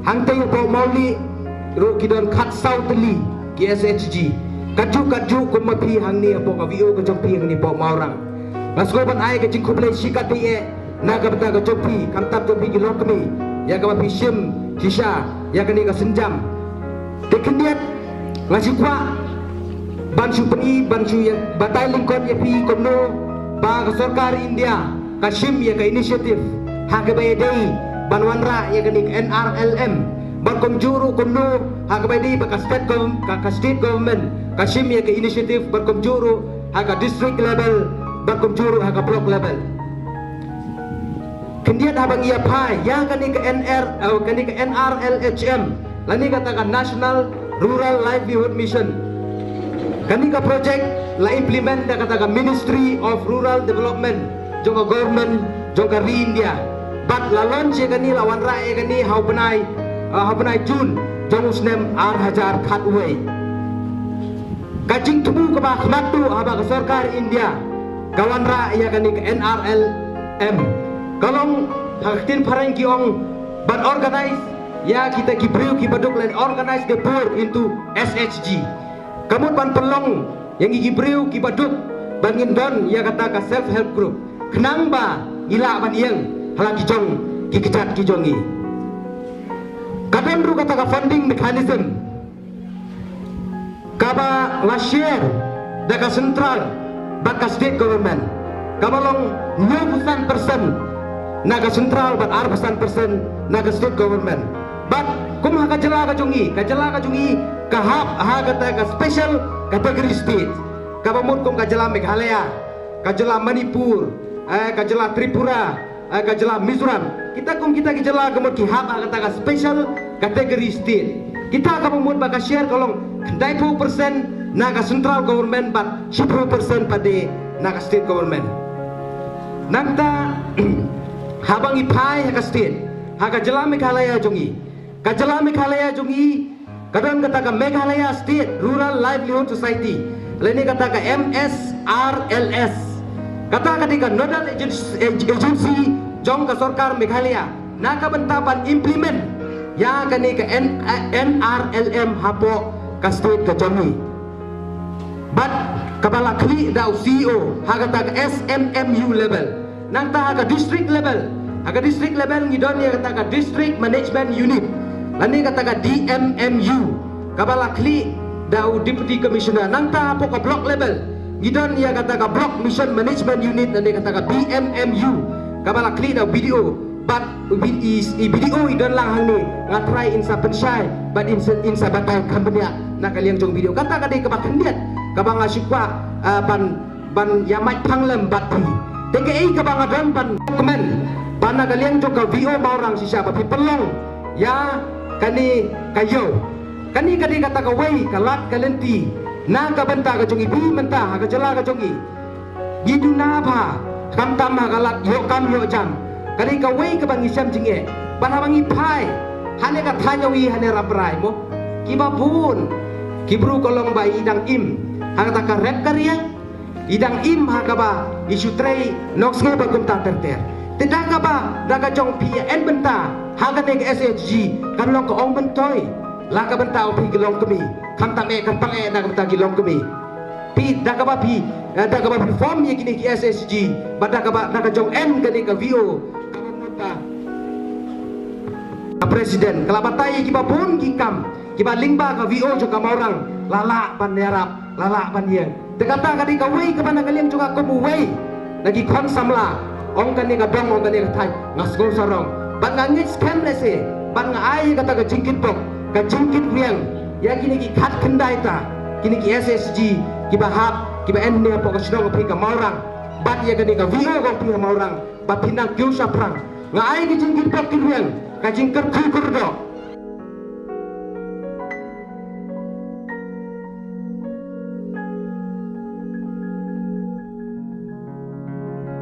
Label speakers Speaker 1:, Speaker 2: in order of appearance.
Speaker 1: hang tayo po mauli ro kidon khat sau teli ki SHG kaju kumapi hang ni po ka VO ka jompi hang ni po maurang ngasko ban ai ka jing kublai sikat ti naga bata ka jompi kam tap jompi ki lokmi ya ka mapi sim kisha ya ka ni ka senjam tekendiat ngasi kwa bansu peni bansu ya batai lingkon ya pi komno ba ka sarkar India ka sim ya ka inisiatif ha ka bayadai banwanra ya ka ni NRLM berkomjuru kumno hagabadi baka state government kasim ya ke inisiatif berkomjuru haga district level berkomjuru haga block level kendiat habang ia pai yang kani ke NRLHM lani katakan National Rural Livelihood Mission kani ka project la implement da katakan Ministry of Rural Development jongka government jongka ri India bat la launch ya kani lawan rae kani hau benai Jun jongus nem hajar khat uwe kajing tubu ke bah khmatu haba ke sarkar India kawan ra ya kani ke NRLM kalong haktin parang ki ong ban organize ya kita ki brio ki baduk len organize the poor into SHG kamut ban pelong yang ki brio ki baduk bangin don ya kata ka self help group kenang ba ila ban yang halaki jong ki kejat ki jongi kadang ru kata ka funding mechanism kaba la share daga central baka state government kabalong 90% naga central bat 4% naga state government but kum ha kajala ka jungi kahap ha kata ka special category state kabamut kum kajala Meghalaya kajala Manipur kajala Tripura kajala Mizoram kita kejala kemud ki hab kata ka special category state kita kemud baka share kolong 90% naga central government but 10% pada naga state government nangta habang ipai haka state haka jala Meghalaya jongi kadang kata ka Meghalaya State Rural Livelihood Society lainnya kata ka MSRLS kata ka nodal agency jong ka sarkar Meghalaya naka bentapan implement ya kani ka NRLM hapo ka state ka jongi but kabala kli daw CEO haga ta ka SMMU level nang ta haga district level ngidon ya kata ka district management unit lani kata ka DMMU kabala kli daw deputy commissioner nang ta hapo ka block level ngidon ya kata ka block mission management unit lani kata ka BMMU kabala kli daw BDO but BDO idon lang hang ni ngatry insa pensyai but insa batay kambenya nakaliang jong video kata kadai kabakandiat kabang asyikwa ban yamat panglem bati TKI kabang adon ban komen ban nakaliang jong ka VO maurang sisa bapi pelong ya kani kayo kani kadai kata ka wei kalat kalenti na kabenta ka jong ibi menta ka jala ka jongi giduna ba kam tam kalat yo kam yo jam kali ka wei ka bang isam jinge ban habang ipai hane ka thanyawi hane raprai mo kibabun kibru kolong ba idang im hang ka rep karya idang im hakaba isu trei nox nge bagum ta terter tidak ka ba daga jong PN benta haga ne SHG kan long ko ong bentoy la ka benta o pi gilong kami kam ta me kan pang na benta gilong kami pi daga ba form ye kini ki SSG daga jong N kani ka VO presiden kalabatai kiba pun kikam kiba lingba ka VO jo kamaurang lala pan yarap lala pan yang dekata kadi ka wei ka bana kalian juga ko wei lagi kon samla ong kani ka dong ong kani ka thai ngasgol sarong ban ngangit scam lese ban ngai kata ka jingkit pok ka jingkit riang ya kini ki khat kendai ta kini ki SSG kiba hap kiba N ne pok ka pi ka maurang bat ya kani ka VO ko pi ka maurang bat pinang kyu saprang ngai ki jingkit pok ki riang kajing kerku kurdo